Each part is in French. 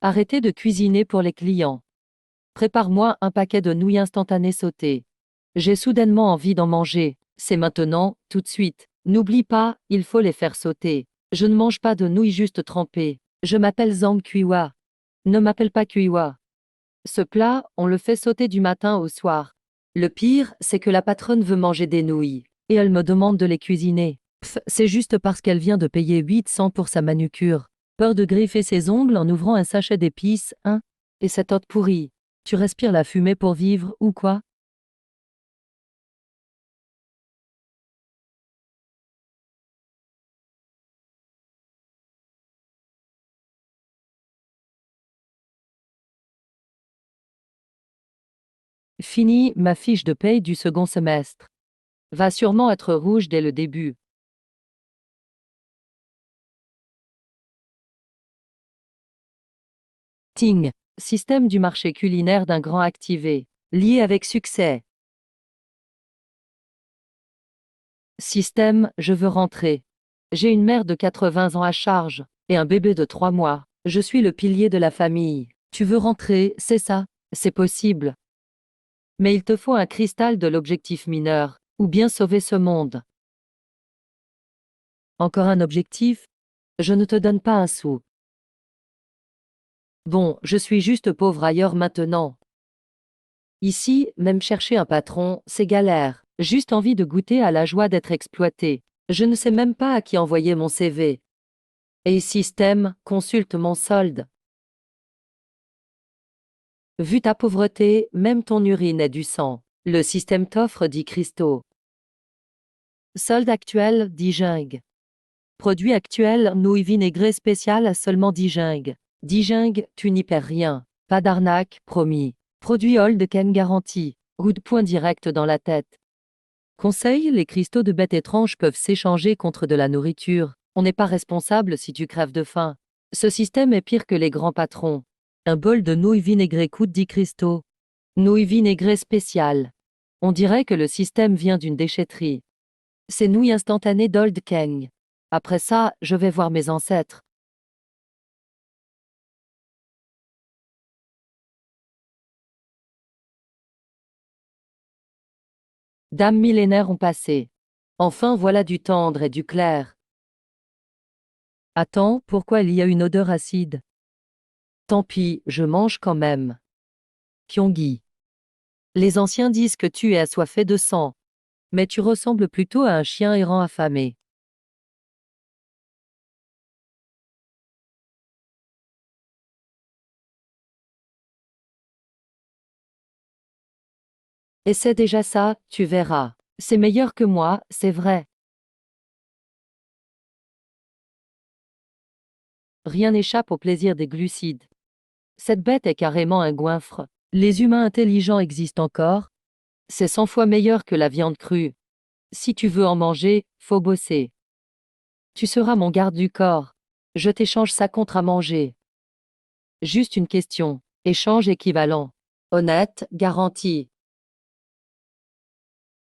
Arrêtez de cuisiner pour les clients. Prépare-moi un paquet de nouilles instantanées sautées. J'ai soudainement envie d'en manger. C'est maintenant, tout de suite. N'oublie pas, il faut les faire sauter. Je ne mange pas de nouilles juste trempées. Je m'appelle Zhang Kuiwa. Ne m'appelle pas Kuiwa. Ce plat, on le fait sauter du matin au soir. Le pire, c'est que la patronne veut manger des nouilles. Et elle me demande de les cuisiner. Pff, c'est juste parce qu'elle vient de payer 800 pour sa manucure. Peur de griffer ses ongles en ouvrant un sachet d'épices, hein? Et cette hôte pourrie. Tu respires la fumée pour vivre, ou quoi? Fini ma fiche de paye du second semestre. Va sûrement être rouge dès le début. Ting. Système du marché culinaire d'un grand activé. Lié avec succès. Système, je veux rentrer. J'ai une mère de 80 ans à charge, et un bébé de 3 mois. Je suis le pilier de la famille. Tu veux rentrer, c'est ça? C'est possible. Mais il te faut un cristal de l'objectif mineur, ou bien sauver ce monde. Encore un objectif? Je ne te donne pas un sou. Bon, je suis juste pauvre ailleurs maintenant. Ici, même chercher un patron, c'est galère. Juste envie de goûter à la joie d'être exploité. Je ne sais même pas à qui envoyer mon CV. Et système, consulte mon solde. Vu ta pauvreté, même ton urine est du sang. Le système t'offre 10 cristaux. Solde actuel, 10 gingues. Produit actuel, nouilles vinaigrées spéciales à seulement 10 gingues. 10 gingues, tu n'y perds rien. Pas d'arnaque, promis. Produit Old Ken garanti. Coup de poing direct dans la tête. Conseil, les cristaux de bêtes étranges peuvent s'échanger contre de la nourriture. On n'est pas responsable si tu crèves de faim. Ce système est pire que les grands patrons. Un bol de nouilles vinaigrées coûte 10 cristaux. Nouilles vinaigrées spéciales. On dirait que le système vient d'une déchetterie. C'est nouilles instantanées d'Old Keng. Après ça, je vais voir mes ancêtres. Dames millénaires ont passé. Enfin voilà du tendre et du clair. Attends, pourquoi il y a une odeur acide? Tant pis, je mange quand même. Kyonggi. Les anciens disent que tu es assoiffé de sang. Mais tu ressembles plutôt à un chien errant affamé. Et c'est déjà ça, tu verras. C'est meilleur que moi, c'est vrai. Rien n'échappe au plaisir des glucides. Cette bête est carrément un goinfre. Les humains intelligents existent encore. C'est 100 fois meilleur que la viande crue. Si tu veux en manger, faut bosser. Tu seras mon garde du corps. Je t'échange ça contre à manger. Juste une question. Échange équivalent. Honnête, garanti.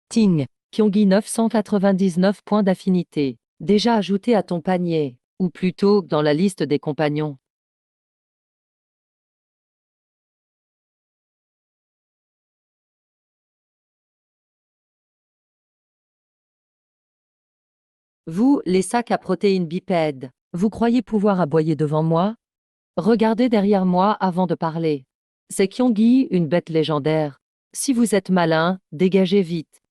Ting. Kyonggi 999 points d'affinité. Déjà ajouté à ton panier. Ou plutôt, dans la liste des compagnons. Vous, les sacs à protéines bipèdes, vous croyez pouvoir aboyer devant moi? Regardez derrière moi avant de parler. C'est Kyonggi, une bête légendaire. Si vous êtes malin, dégagez vite.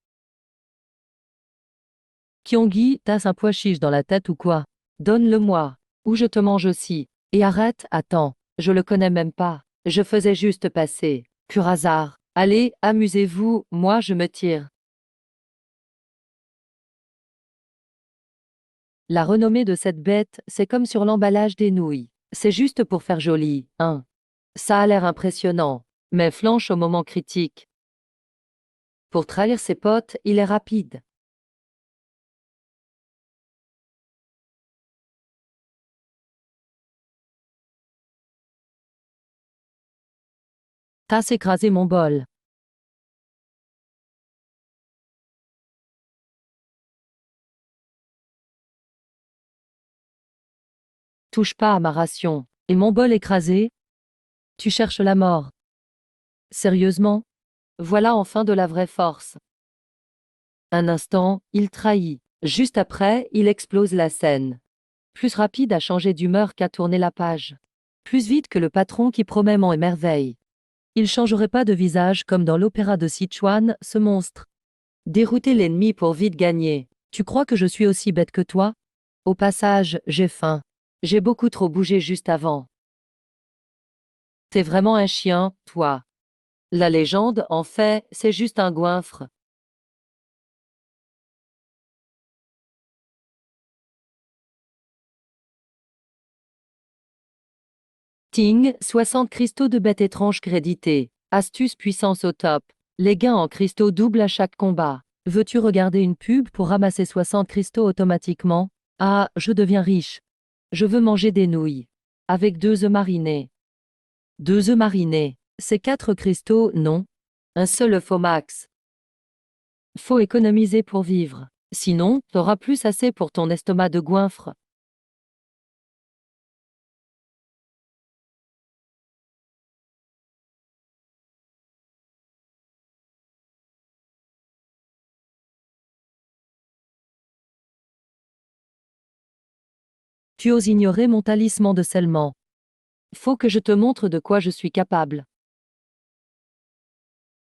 Kyonggi, t'as un pois chiche dans la tête ou quoi? Donne-le-moi. Ou je te mange aussi. Et arrête, attends. Je le connais même pas. Je faisais juste passer. Pur hasard. Allez, amusez-vous, moi je me tire. La renommée de cette bête, c'est comme sur l'emballage des nouilles. C'est juste pour faire joli, hein. Ça a l'air impressionnant, mais flanche au moment critique. Pour trahir ses potes, il est rapide. T'as écrasé mon bol. Touche pas à ma ration. Et mon bol écrasé? Tu cherches la mort. Sérieusement? Voilà enfin de la vraie force. Un instant, il trahit. Juste après, il explose la scène. Plus rapide à changer d'humeur qu'à tourner la page. Plus vite que le patron qui promet mon émerveille. Il changerait pas de visage comme dans l'opéra de Sichuan, ce monstre. Dérouter l'ennemi pour vite gagner. Tu crois que je suis aussi bête que toi? Au passage, j'ai faim. J'ai beaucoup trop bougé juste avant. T'es vraiment un chien, toi. La légende, en fait, c'est juste un goinfre. Ting, 60 cristaux de bêtes étranges crédités. Astuce puissance au top. Les gains en cristaux doublent à chaque combat. Veux-tu regarder une pub pour ramasser 60 cristaux automatiquement? Ah, je deviens riche. Je veux manger des nouilles. Avec 2 œufs marinés. 2 œufs marinés. C'est 4 cristaux, non? Un seul œuf au max. Faut économiser pour vivre. Sinon, t'auras plus assez pour ton estomac de goinfre. Tu oses ignorer mon talisman de scellement. Faut que je te montre de quoi je suis capable.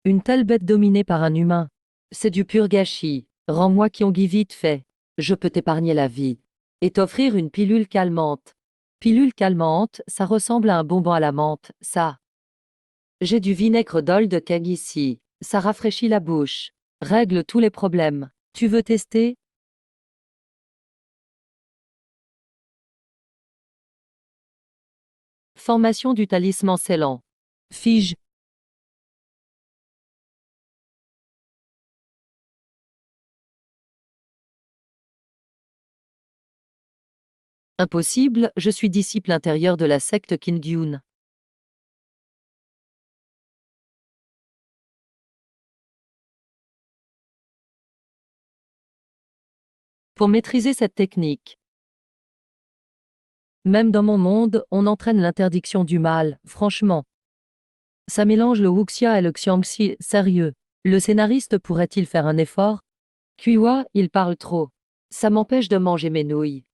Une telle bête dominée par un humain. C'est du pur gâchis. Rends-moi Kyongi vite fait. Je peux t'épargner la vie. Et t'offrir une pilule calmante. Pilule calmante, ça ressemble à un bonbon à la menthe, ça. J'ai du vinaigre d'ol de Keg ici. Ça rafraîchit la bouche. Règle tous les problèmes. Tu veux tester? Formation du talisman scellant. Fige. Impossible, je suis disciple intérieur de la secte Kingyun. Pour maîtriser cette technique, même dans mon monde, on entraîne l'interdiction du mal, franchement. Ça mélange le wuxia et le xiangxi, sérieux. Le scénariste pourrait-il faire un effort? Kuiwa, il parle trop. Ça m'empêche de manger mes nouilles.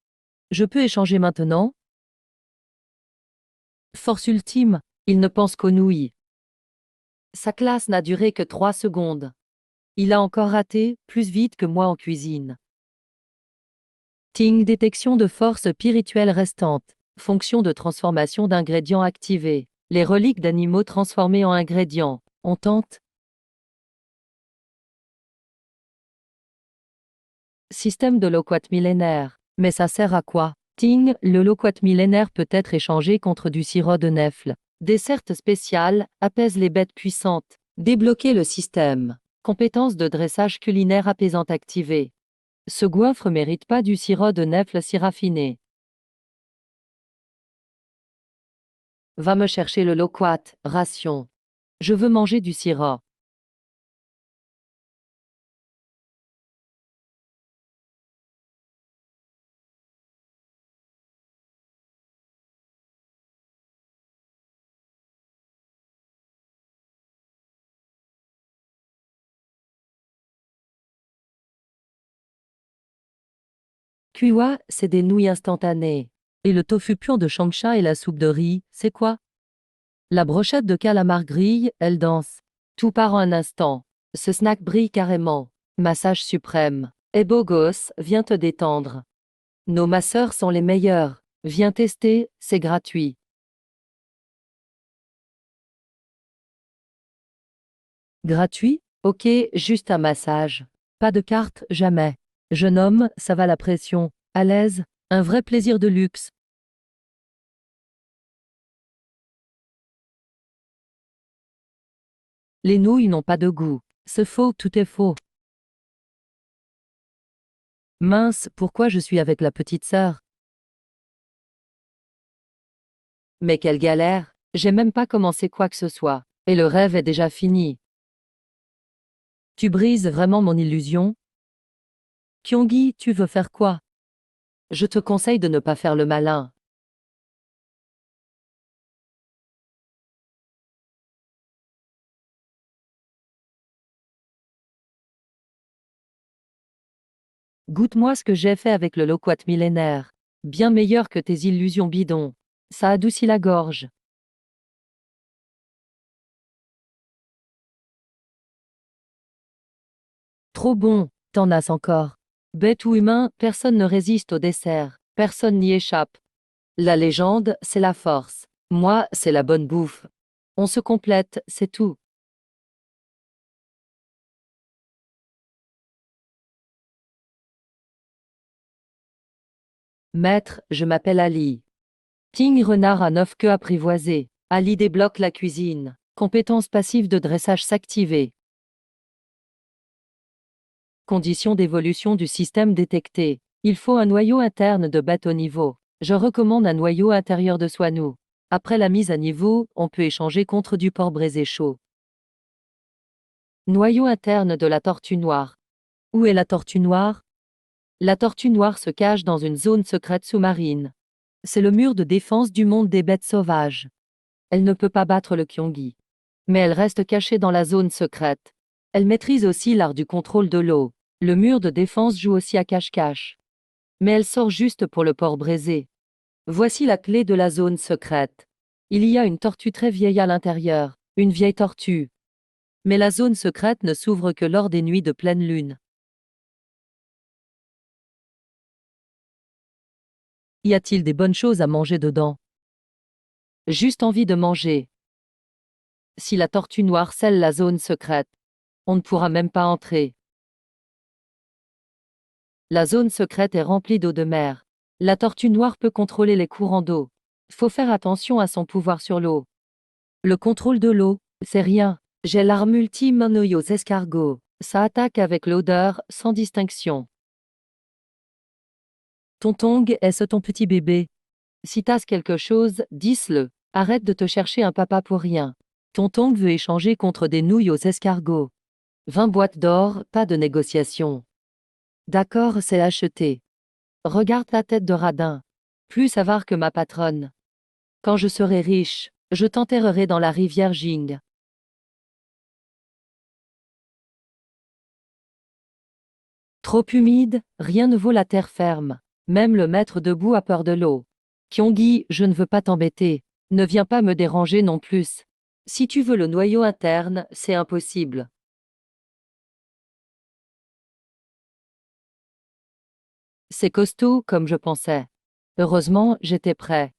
Je peux échanger maintenant? Force ultime, il ne pense qu'aux nouilles. Sa classe n'a duré que 3 secondes. Il a encore raté, plus vite que moi en cuisine. Ting, détection de force spirituelle restante. Fonction de transformation d'ingrédients activée. Les reliques d'animaux transformés en ingrédients. On tente? Système de loquat millénaire. Mais ça sert à quoi? Ting, le loquat millénaire peut être échangé contre du sirop de nèfle. Dessert spécial, apaise les bêtes puissantes. Débloquer le système. Compétence de dressage culinaire apaisante activée. Ce goinfre mérite pas du sirop de nèfle si raffiné. Va me chercher le loquat, ration. Je veux manger du sirop. Kuiwa, c'est des nouilles instantanées. Et le tofu pur de Changsha et la soupe de riz, c'est quoi? La brochette de calamar grille, elle danse. Tout part en un instant. Ce snack brille carrément. Massage suprême. Eh beau gosse, viens te détendre. Nos masseurs sont les meilleurs. Viens tester, c'est gratuit. Gratuit? Ok, juste un massage. Pas de carte, jamais. Jeune homme, ça va la pression. À l'aise? Un vrai plaisir de luxe. Les nouilles n'ont pas de goût. C'est faux, tout est faux. Mince, pourquoi je suis avec la petite sœur? Mais quelle galère! J'ai même pas commencé quoi que ce soit. Et le rêve est déjà fini. Tu brises vraiment mon illusion? Kyongi, tu veux faire quoi? Je te conseille de ne pas faire le malin. Goûte-moi ce que j'ai fait avec le loquat millénaire. Bien meilleur que tes illusions bidons. Ça adoucit la gorge. Trop bon, t'en as encore. Bête ou humain, personne ne résiste au dessert. Personne n'y échappe. La légende, c'est la force. Moi, c'est la bonne bouffe. On se complète, c'est tout. Maître, je m'appelle Ali. King renard à 9 queues apprivoisé. Ali débloque la cuisine. Compétence passive de dressage s'activer. Conditions d'évolution du système détectées. Il faut un noyau interne de bête au niveau. Je recommande un noyau intérieur de Soinou. Après la mise à niveau, on peut échanger contre du porc braisé chaud. Noyau interne de la tortue noire. Où est la tortue noire? La tortue noire se cache dans une zone secrète sous-marine. C'est le mur de défense du monde des bêtes sauvages. Elle ne peut pas battre le Kyongi. Mais elle reste cachée dans la zone secrète. Elle maîtrise aussi l'art du contrôle de l'eau. Le mur de défense joue aussi à cache-cache. Mais elle sort juste pour le porc braisé. Voici la clé de la zone secrète. Il y a une tortue très vieille à l'intérieur, une vieille tortue. Mais la zone secrète ne s'ouvre que lors des nuits de pleine lune. Y a-t-il des bonnes choses à manger dedans? Juste envie de manger. Si la tortue noire scelle la zone secrète, on ne pourra même pas entrer. La zone secrète est remplie d'eau de mer. La tortue noire peut contrôler les courants d'eau. Faut faire attention à son pouvoir sur l'eau. Le contrôle de l'eau, c'est rien. J'ai l'arme ultime Noyos escargots. Ça attaque avec l'odeur, sans distinction. Tontong, est-ce ton petit bébé? Si t'as quelque chose, dis-le. Arrête de te chercher un papa pour rien. Tontong veut échanger contre des nouilles aux escargots. 20 boîtes d'or, pas de négociation. D'accord, c'est acheté. Regarde ta tête de radin. Plus avare que ma patronne. Quand je serai riche, je t'enterrerai dans la rivière Jing. Trop humide, rien ne vaut la terre ferme. Même le maître debout a peur de l'eau. Kyongi, je ne veux pas t'embêter. Ne viens pas me déranger non plus. Si tu veux le noyau interne, c'est impossible. C'est costaud, comme je pensais. Heureusement, j'étais prêt.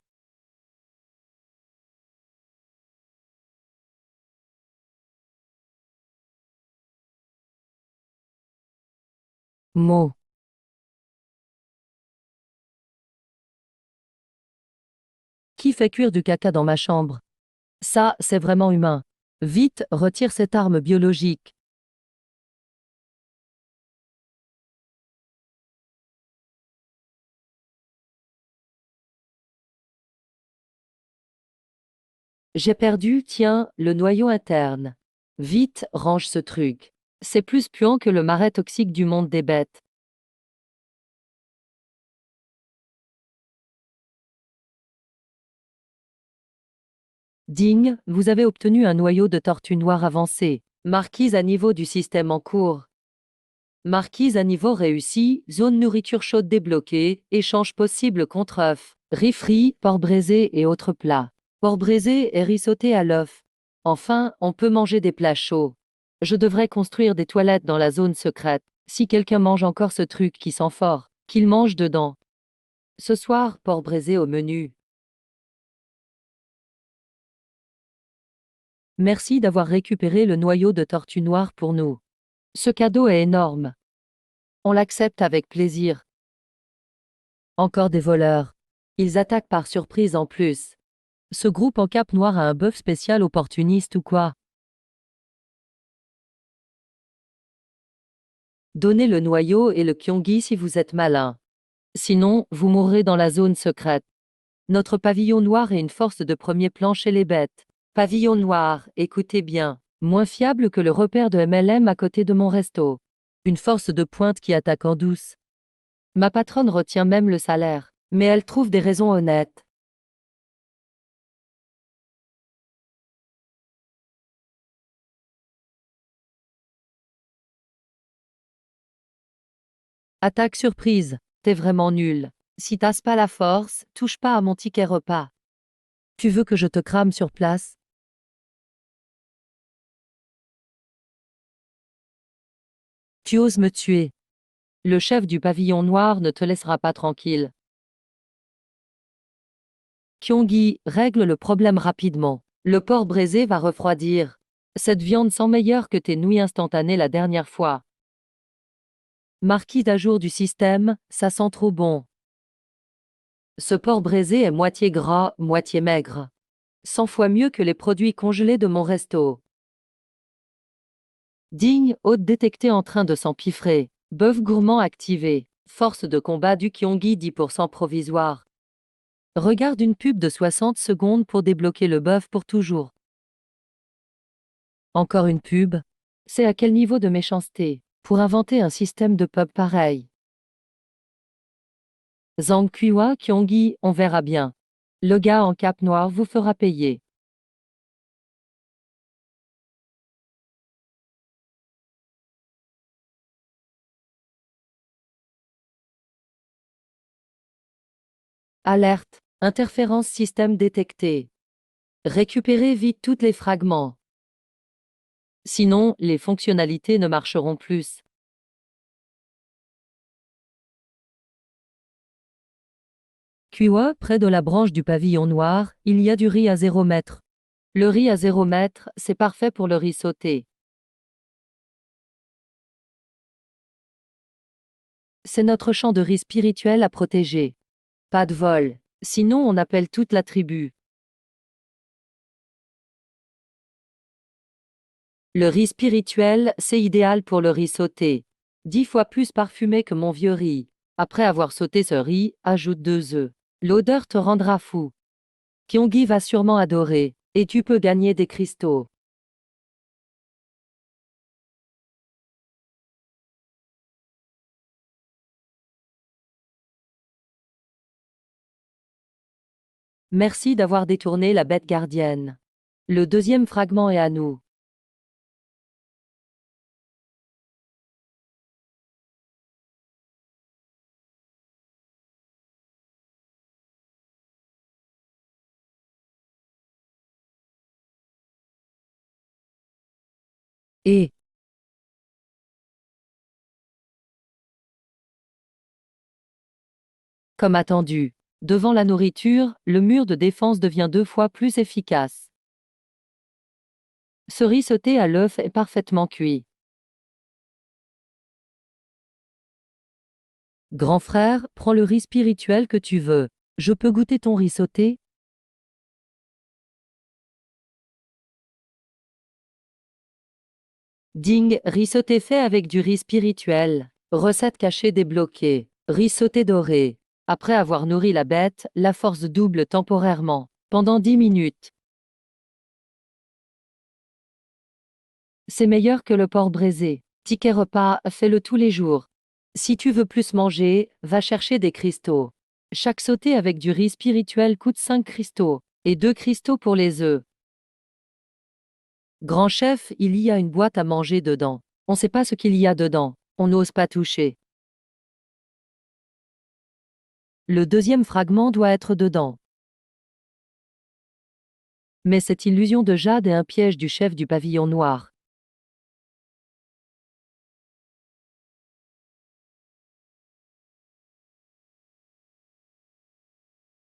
Mot. Qui fait cuire du caca dans ma chambre? Ça, c'est vraiment humain. Vite, retire cette arme biologique. J'ai perdu, tiens, le noyau interne. Vite, range ce truc. C'est plus puant que le marais toxique du monde des bêtes. Ding, vous avez obtenu un noyau de tortue noire avancé. Marquise à niveau du système en cours. Marquise à niveau réussi, zone nourriture chaude débloquée, échange possible contre œufs, riz frit, porc braisé et autres plats. Porc braisé et riz sauté à l'œuf. Enfin, on peut manger des plats chauds. Je devrais construire des toilettes dans la zone secrète. Si quelqu'un mange encore ce truc qui sent fort, qu'il mange dedans. Ce soir, porc braisé au menu. Merci d'avoir récupéré le noyau de tortue noire pour nous. Ce cadeau est énorme. On l'accepte avec plaisir. Encore des voleurs. Ils attaquent par surprise en plus. Ce groupe en cape noire a un bœuf spécial opportuniste ou quoi? Donnez le noyau et le kyongi si vous êtes malin. Sinon, vous mourrez dans la zone secrète. Notre pavillon noir est une force de premier plan chez les bêtes. Pavillon noir, écoutez bien. Moins fiable que le repère de MLM à côté de mon resto. Une force de pointe qui attaque en douce. Ma patronne retient même le salaire. Mais elle trouve des raisons honnêtes. Attaque surprise. T'es vraiment nul. Si t'as pas la force, touche pas à mon ticket repas. Tu veux que je te crame sur place? Tu oses me tuer. Le chef du pavillon noir ne te laissera pas tranquille. Kyongi, règle le problème rapidement. Le porc braisé va refroidir. Cette viande sent meilleure que tes nouilles instantanées la dernière fois. Marquis à jour du système, ça sent trop bon. Ce porc braisé est moitié gras, moitié maigre. 100 fois mieux que les produits congelés de mon resto. Digne, hôte détecté en train de s'empiffrer. Bœuf gourmand activé. Force de combat du Kyongi 10% provisoire. Regarde une pub de 60 secondes pour débloquer le bœuf pour toujours. Encore une pub? C'est à quel niveau de méchanceté pour inventer un système de pub pareil? Zhang Kuiwa, Kyongi, on verra bien. Le gars en cape noire vous fera payer. Alerte. Interférence système détectée. Récupérez vite tous les fragments. Sinon, les fonctionnalités ne marcheront plus. Kuiwa, près de la branche du pavillon noir, il y a du riz à 0 mètre. Le riz à 0 mètre, c'est parfait pour le riz sauté. C'est notre champ de riz spirituel à protéger. Pas de vol, sinon on appelle toute la tribu. Le riz spirituel, c'est idéal pour le riz sauté. 10 fois plus parfumé que mon vieux riz. Après avoir sauté ce riz, ajoute 2 œufs. L'odeur te rendra fou. Kyongi va sûrement adorer, et tu peux gagner des cristaux. Merci d'avoir détourné la bête gardienne. Le deuxième fragment est à nous. Et, comme attendu, devant la nourriture, le mur de défense devient 2 fois plus efficace. Ce riz sauté à l'œuf est parfaitement cuit. Grand frère, prends le riz spirituel que tu veux. Je peux goûter ton riz sauté? Ding, riz sauté fait avec du riz spirituel. Recette cachée débloquée. Riz sauté doré. Après avoir nourri la bête, la force double temporairement. Pendant 10 minutes. C'est meilleur que le porc braisé. Ticket repas, fais-le tous les jours. Si tu veux plus manger, va chercher des cristaux. Chaque sauté avec du riz spirituel coûte 5 cristaux. Et 2 cristaux pour les œufs. Grand chef, il y a une boîte à manger dedans. On ne sait pas ce qu'il y a dedans. On n'ose pas toucher. Le deuxième fragment doit être dedans. Mais cette illusion de jade est un piège du chef du pavillon noir.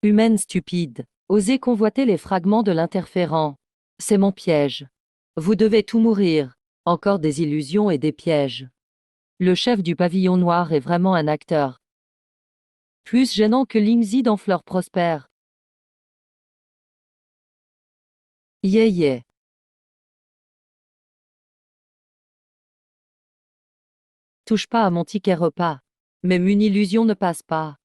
Humaine stupide. Osez convoiter les fragments de l'interférent. C'est mon piège. Vous devez tout mourir. Encore des illusions et des pièges. Le chef du pavillon noir est vraiment un acteur. Plus gênant que Lingzi dans Fleur Prospère. Yeah yeah. Touche pas à mon ticket repas. Même une illusion ne passe pas.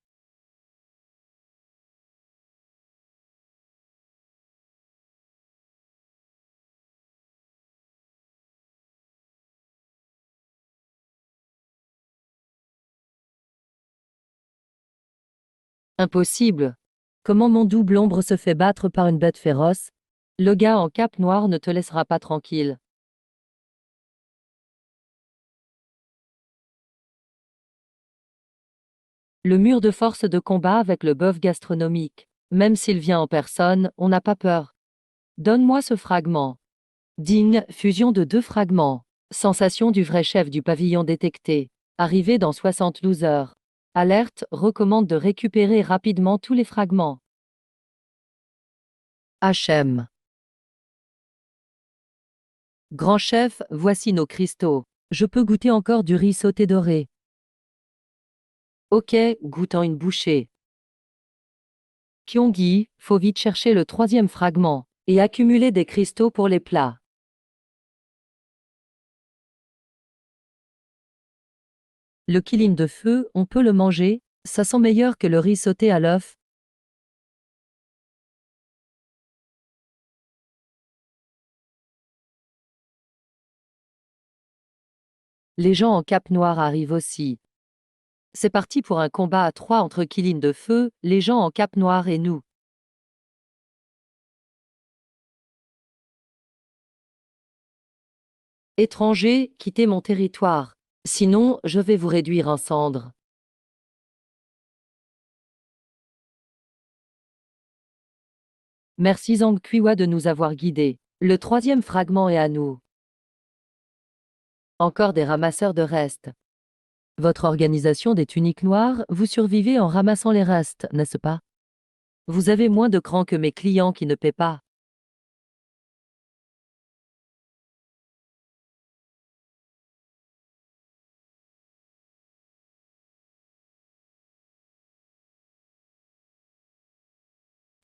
Impossible. Comment mon double ombre se fait battre par une bête féroce? Le gars en cape noire ne te laissera pas tranquille. Le mur de force de combat avec le bœuf gastronomique. Même s'il vient en personne, on n'a pas peur. Donne-moi ce fragment. Ding, fusion de 2 fragments. Sensation du vrai chef du pavillon détecté. Arrivé dans 72 heures. Alerte, recommande de récupérer rapidement tous les fragments. HM. Grand chef, voici nos cristaux. Je peux goûter encore du riz sauté doré. Ok, goûtant une bouchée. Kyonggi, faut vite chercher le 3e fragment, et accumuler des cristaux pour les plats. Le kilim de feu, on peut le manger, ça sent meilleur que le riz sauté à l'œuf. Les gens en cape noire arrivent aussi. C'est parti pour un combat à 3 entre kilim de feu, les gens en cape noire et nous. Étrangers, quittez mon territoire. Sinon, je vais vous réduire en cendres. Merci Zhang Kuiwa de nous avoir guidés. Le 3e fragment est à nous. Encore des ramasseurs de restes. Votre organisation des tuniques noires, vous survivez en ramassant les restes, n'est-ce pas? Vous avez moins de cran que mes clients qui ne paient pas.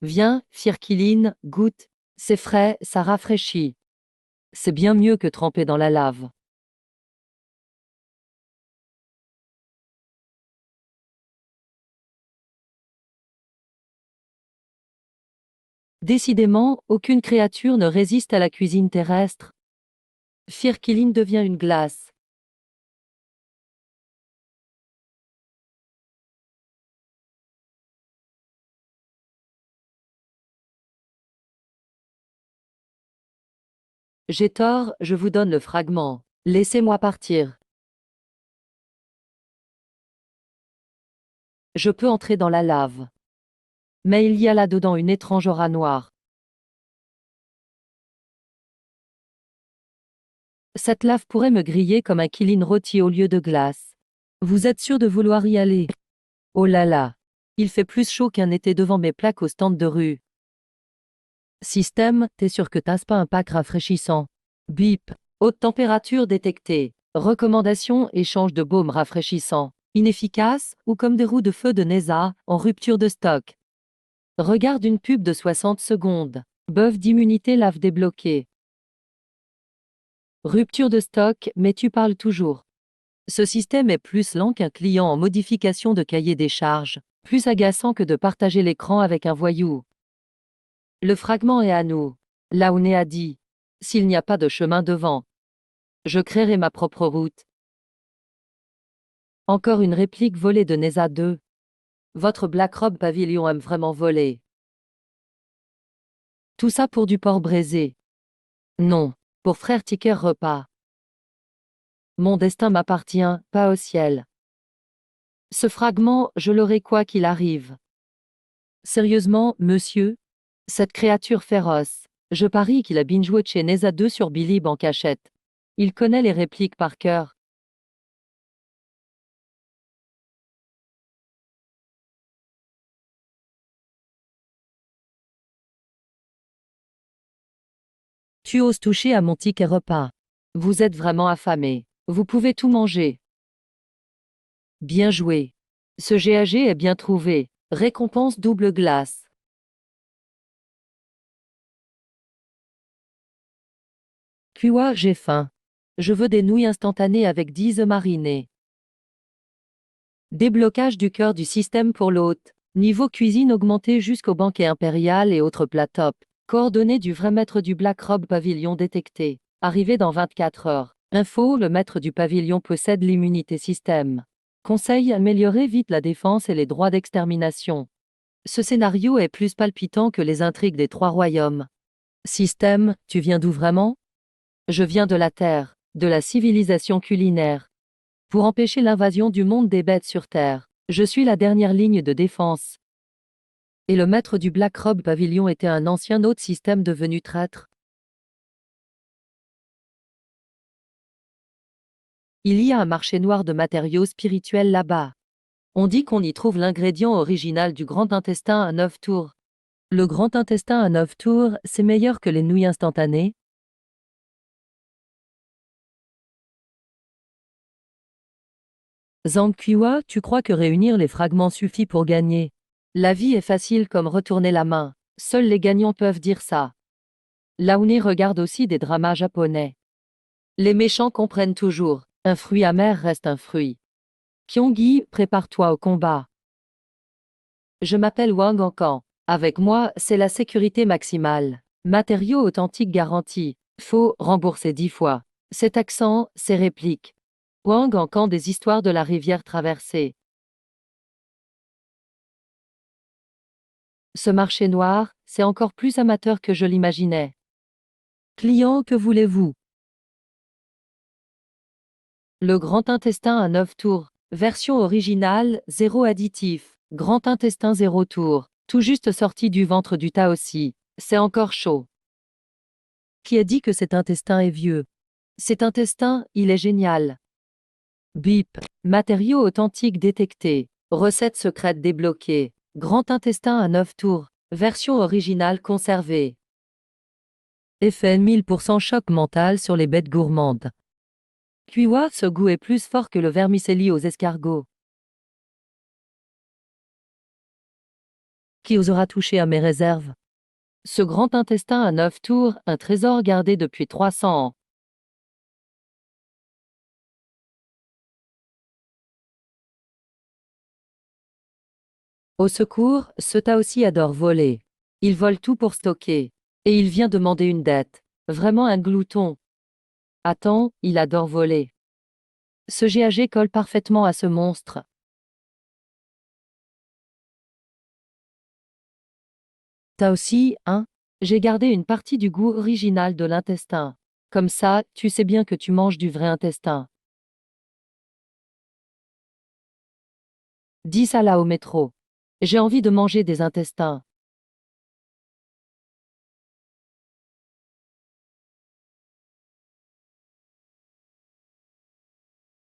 Viens, Firkiline, goûte. C'est frais, ça rafraîchit. C'est bien mieux que tremper dans la lave. Décidément, aucune créature ne résiste à la cuisine terrestre. Firkiline devient une glace. J'ai tort, je vous donne le fragment. Laissez-moi partir. Je peux entrer dans la lave. Mais il y a là-dedans une étrange aura noire. Cette lave pourrait me griller comme un kiline rôti au lieu de glace. Vous êtes sûr de vouloir y aller? Oh là là! Il fait plus chaud qu'un été devant mes plaques au stand de rue. Système, t'es sûr que t'as pas un pack rafraîchissant? Bip. Haute température détectée. Recommandation, échange de baume rafraîchissant. Inefficace, ou comme des roues de feu de NESA, en rupture de stock. Regarde une pub de 60 secondes. Bœuf d'immunité lave débloqué. Rupture de stock, mais tu parles toujours. Ce système est plus lent qu'un client en modification de cahier des charges, plus agaçant que de partager l'écran avec un voyou. Le fragment est à nous. Laoné a dit. S'il n'y a pas de chemin devant, je créerai ma propre route. Encore une réplique volée de Neza 2. Votre Black Robe Pavilion aime vraiment voler. Tout ça pour du porc braisé. Non, pour Frère Ticker Repas. Mon destin m'appartient, pas au ciel. Ce fragment, je l'aurai quoi qu'il arrive. Sérieusement, monsieur? Cette créature féroce. Je parie qu'il a binge-watché Neza 2 sur Bilib en cachette. Il connaît les répliques par cœur. Tu oses toucher à mon ticket repas. Vous êtes vraiment affamé. Vous pouvez tout manger. Bien joué. Ce GAG est bien trouvé. Récompense double glace. Kuwa, j'ai faim. Je veux des nouilles instantanées avec 10 œufs marinés. Déblocage du cœur du système pour l'hôte. Niveau cuisine augmenté jusqu'au banquet impérial et autres plats top. Coordonnées du vrai maître du Black Robe Pavillon détecté. Arrivé dans 24 heures. Info, le maître du pavillon possède l'immunité système. Conseil, améliorer vite la défense et les droits d'extermination. Ce scénario est plus palpitant que les intrigues des 3 royaumes. Système, tu viens d'où vraiment? Je viens de la Terre, de la civilisation culinaire. Pour empêcher l'invasion du monde des bêtes sur Terre, Je suis la dernière ligne de défense. Et le maître du Black Robe Pavilion était un ancien autre système devenu traître. Il y a un marché noir de matériaux spirituels là-bas. On dit qu'on y trouve l'ingrédient original du grand intestin à 9 tours. Le grand intestin à 9 tours, c'est meilleur que les nouilles instantanées? Zhang Qiwa, tu crois que réunir les fragments suffit pour gagner? La vie est facile comme retourner la main. Seuls les gagnants peuvent dire ça. Laoné regarde aussi des dramas japonais. Les méchants comprennent toujours. Un fruit amer reste un fruit. Kyonggi, prépare-toi au combat. Je m'appelle Wang Ankan. Avec moi, c'est la sécurité maximale. Matériaux authentiques garantis. Faux, remboursé 10 fois. Cet accent, ces répliques. Wang Ankan des histoires de la rivière traversée. Ce marché noir, c'est encore plus amateur que je l'imaginais. Client, que voulez-vous? Le grand intestin à 9 tours. Version originale, 0 additif. Grand intestin 0 tours. Tout juste sorti du ventre du Taosi. C'est encore chaud. Qui a dit que cet intestin est vieux? Cet intestin, il est génial. Bip. Matériaux authentiques détectés. Recette secrète débloquée. Grand intestin à 9 tours. Version originale conservée. Effet 1000% choc mental sur les bêtes gourmandes. Qiwa, ce goût est plus fort que le vermicelli aux escargots. Qui osera toucher à mes réserves? Ce grand intestin à 9 tours, un trésor gardé depuis 300 ans. Au secours, ce Taosi adore voler. Il vole tout pour stocker. Et il vient demander une dette. Vraiment un glouton. Attends, il adore voler. Ce GAG colle parfaitement à ce monstre. Taosi, hein? J'ai gardé une partie du goût original de l'intestin. Comme ça, tu sais bien que tu manges du vrai intestin. 10 à la au métro. J'ai envie de manger des intestins.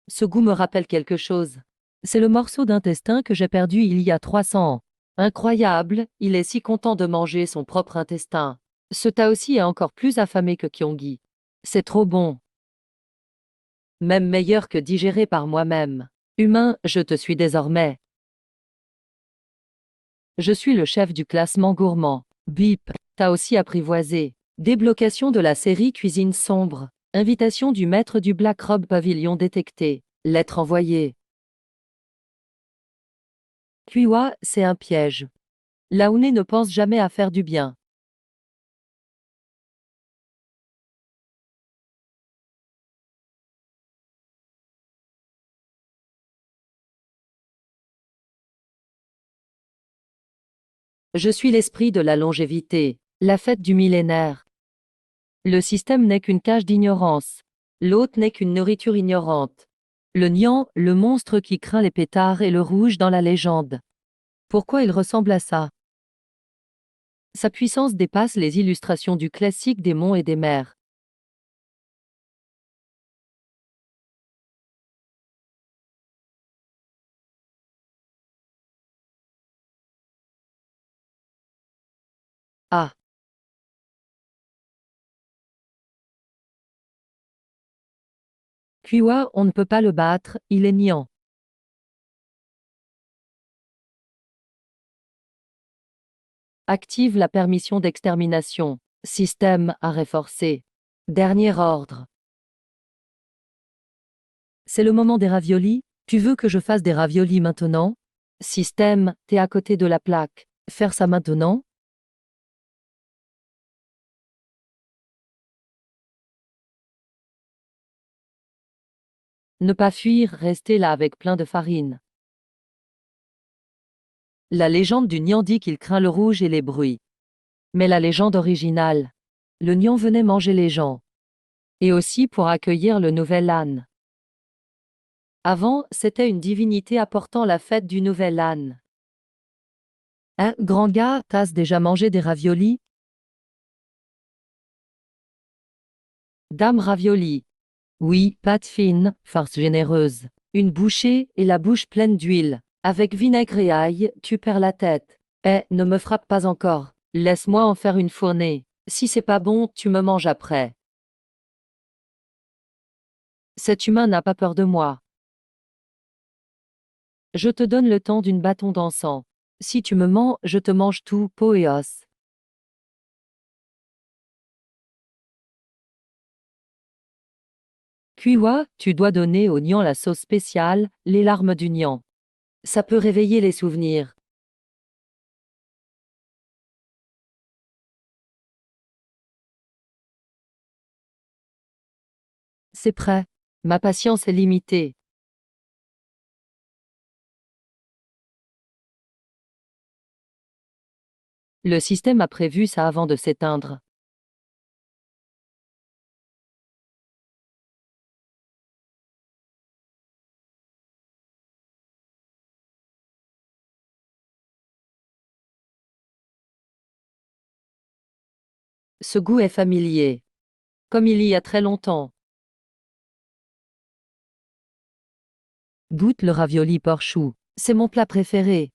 Ce goût me rappelle quelque chose. C'est le morceau d'intestin que j'ai perdu il y a 300 ans. Incroyable, il est si content de manger son propre intestin. Ce Taosi est encore plus affamé que Kyonggi. C'est trop bon. Même meilleur que digéré par moi-même. Humain, je te suis désormais. Je suis le chef du classement gourmand. Bip, Taosi apprivoisé. Déblocation de la série Cuisine sombre. Invitation du maître du Black Robe Pavilion détectée. Lettre envoyée. Qiwa, c'est un piège. Laoné ne pense jamais à faire du bien. Je suis l'esprit de la longévité, la fête du millénaire. Le système n'est qu'une cage d'ignorance. L'hôte n'est qu'une nourriture ignorante. Le Nian, le monstre qui craint les pétards et le rouge dans la légende. Pourquoi il ressemble à ça? Sa puissance dépasse les illustrations du classique des monts et des mers. Ah, Qiwa, on ne peut pas le battre, il est Nian. Active la permission d'extermination. Système à renforcer. Dernier ordre. C'est le moment des raviolis? Tu veux que je fasse des raviolis maintenant? Système, t'es à côté de la plaque. Faire ça maintenant? Ne pas fuir, rester là avec plein de farine. La légende du Nian dit qu'il craint le rouge et les bruits. Mais la légende originale. Le Nian venait manger les gens. Et aussi pour accueillir le nouvel âne. Avant, c'était une divinité apportant la fête du nouvel âne. Hein, grand gars, t'as déjà mangé des raviolis? Dame ravioli. Oui, pâte fine, farce généreuse. Une bouchée et la bouche pleine d'huile. Avec vinaigre et ail, tu perds la tête. Eh, ne me frappe pas encore. Laisse-moi en faire une fournée. Si c'est pas bon, tu me manges après. Cet humain n'a pas peur de moi. Je te donne le temps d'une bâton d'encens. Si tu me mens, je te mange tout, peau et os. Kuiwa, tu dois donner au Nian la sauce spéciale, les larmes du Nian. Ça peut réveiller les souvenirs. C'est prêt. Ma patience est limitée. Le système a prévu ça avant de s'éteindre. Ce goût est familier. Comme il y a très longtemps. Goûte le ravioli porchou. C'est mon plat préféré.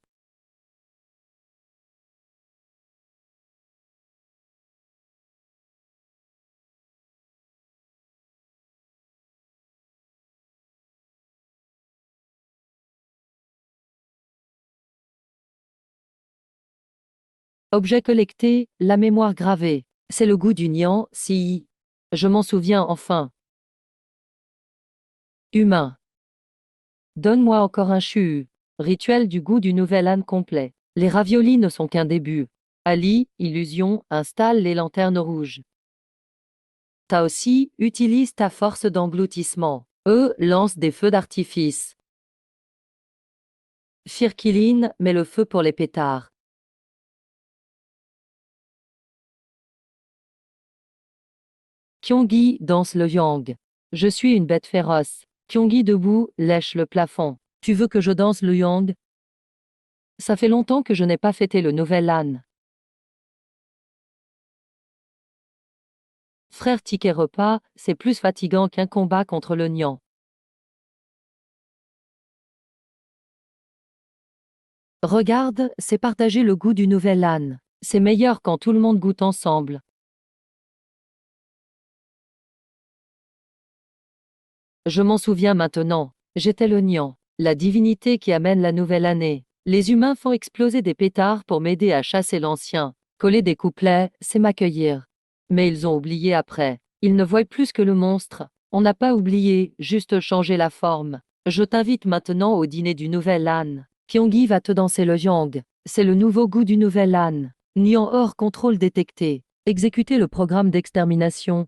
Objet collecté, la mémoire gravée. C'est le goût du Nian, si. Je m'en souviens enfin. Humain. Donne-moi encore un chu. Rituel du goût du nouvel âne complet. Les raviolis ne sont qu'un début. Ali, illusion, installe les lanternes rouges. Ta aussi, utilise ta force d'engloutissement. Eux, lancent des feux d'artifice. Firkiline met le feu pour les pétards. Kyongi danse le yang. Je suis une bête féroce. Kyongi debout, lèche le plafond. Tu veux que je danse le yang? Ça fait longtemps que je n'ai pas fêté le nouvel âne. Frère ticket repas, c'est plus fatigant qu'un combat contre le Nian. Regarde, c'est partager le goût du nouvel âne. C'est meilleur quand tout le monde goûte ensemble. Je m'en souviens maintenant. J'étais le Nian, la divinité qui amène la nouvelle année. Les humains font exploser des pétards pour m'aider à chasser l'ancien. Coller des couplets, c'est m'accueillir. Mais ils ont oublié après. Ils ne voient plus que le monstre. On n'a pas oublié, juste changé la forme. Je t'invite maintenant au dîner du nouvel âne. Kyongi va te danser le yang. C'est le nouveau goût du nouvel âne. Nian hors contrôle détecté. Exécuter le programme d'extermination.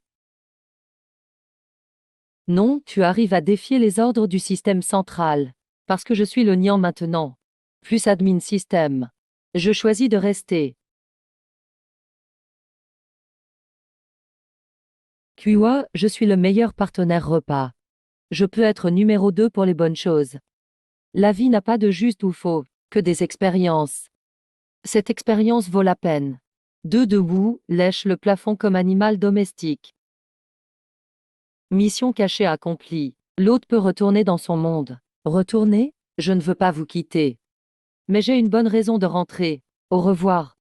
Non, tu arrives à défier les ordres du système central. Parce que je suis le Nian maintenant. Plus admin système. Je choisis de rester. Kuiwa, je suis le meilleur partenaire repas. Je peux être numéro 2 pour les bonnes choses. La vie n'a pas de juste ou faux, que des expériences. Cette expérience vaut la peine. Deux debout, lèche le plafond comme animal domestique. Mission cachée accomplie. L'autre peut retourner dans son monde. Retourner? Je ne veux pas vous quitter. Mais j'ai une bonne raison de rentrer. Au revoir.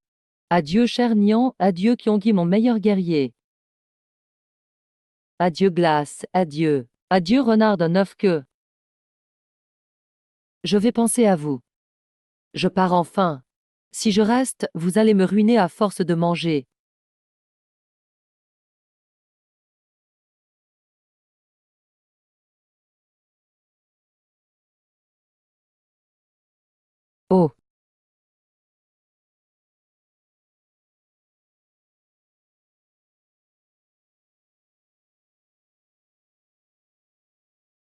Adieu cher Nian, adieu Kyongi mon meilleur guerrier. Adieu glace, adieu. Adieu renard de 9 queues. Je vais penser à vous. Je pars enfin. Si je reste, vous allez me ruiner à force de manger. Oh,